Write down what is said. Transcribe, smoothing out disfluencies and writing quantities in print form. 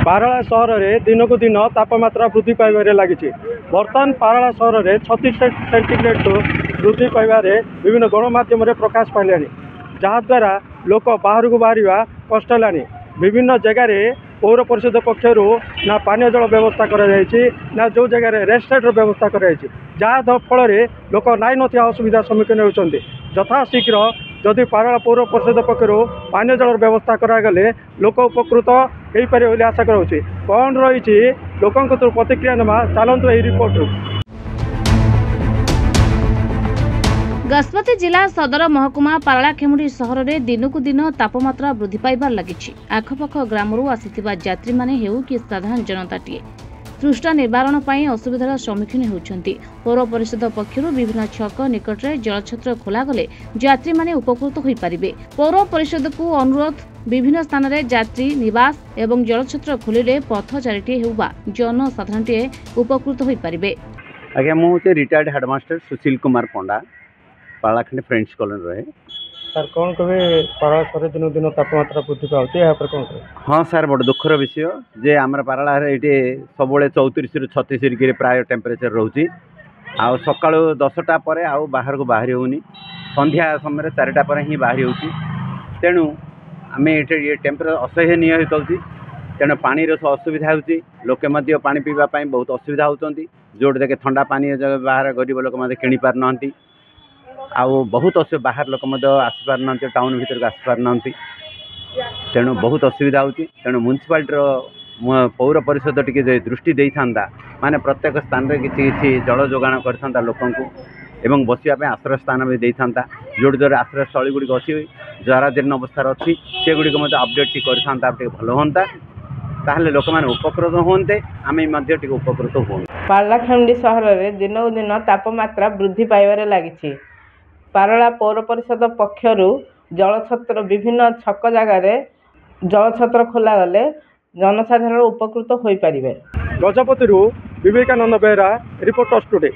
पाराला सहर में दिन को दिन तापमात्रा वृद्धि पाइबारे लगी। बर्तमान पाराला सहर में 36 सेंटीग्रेड वृद्धि पाइबारे विभिन्न गणमाध्यम प्रकाश पाइलानी, जहाद्वारा लोक बाहर को बाहर कष्ट है। विभिन्न जगार पौर परिषद पक्षर ना पानीय जल व्यवस्था ना जो जगार रेस्टोरेंट व्यवस्था जहाँ फल लोक नाई ना असुविधा सम्मुखीन होती। यथाशीघ्र जदि पाराला पौर परिषद पक्षर पानीय जल व्यवस्था करागले लोक उपकृत हो पारे बोली आशा करुँच। कौन रही लोकों प्रतिक्रिया नेमा चलतु यही रिपोर्ट। गजपति जिला सदर महकुमा पारलाखेमुंडी सहर में दिनकू दिन तापमात्रा वृद्धि पाइबार लगी। आखपाख ग्रामरू आसीथिबा यात्री माने हेउ कि साधारण जनताटीए तृष्णा निवारण पर असुविधार सम्मुखीन होउछंती। पौर परिषद पक्षर विभिन्न छक निकट में जलछत्र खोलागले यात्री माने उपकृत होई परिबे। पौर परिषद को अनुरोध विभिन्न स्थान में यात्री निवास एवं जलछत्र खोलिले पथचारीटे हेउबा जनसाधारणटीए उपकृत होई परिबे। आज्ञा मु रिटायर्ड हेडमास्टर सुशील कुमार पंडा पारालाखेमुंडी फ्रेंड्स कॉलोनी रहे। सर कौन कहे पाराला सहर दिन दिन तापमात्रा वृद्धि पाती कौन कहे? हाँ सर बड़ दुखर विषय जे आम पाराला ये सब 34 रु 36 डिग्री प्राय टेम्परेचर रोचे। आउ सका 10टा पर आउ बाहर को बाहरी होनी, संध्या समय 4टा पर ही बाहरी होती। तेणु आम ये टेम्परेचर असहनीय होती। तेणु पानी असुविधा होती। लोके पानी पीवाई बहुत असुविधा होती। जोट देखे ठंडा पानी बाहर गरीब लोक किणी पार ना आउ बहुत बाहर लोक आसीपार ना टाउन भीतर को आसीपार ना। तेणु बहुत असुविधा होती। तेणु म्युनिसिपालिटी पौर परिषद टी दृष्टि दे था माने प्रत्येक स्थान में किसी जल जोगाण कर लोकों एवं बसवाई आश्रय स्थान भी दे था। जोड़ जोर आश्रय स्थल गुड़िक अच्छी जराजीर्ण अवस्था अच्छी से गुड़िक अपडेट कर भल हाँ ताहले लोक मैंने उपकृत होते आम उपकृत हो। पारलाखेमुंडी सहर में दिन को दिन तापमात्रा वृद्धि पाइबारे लगी। पाराला पौर परिषद पक्षर जलछत्र विभिन्न छक जगार जलछत्र खोलागले जनसाधारण उपकृत हो पारे। Gajapati Vivekananda Behera, Reporters today.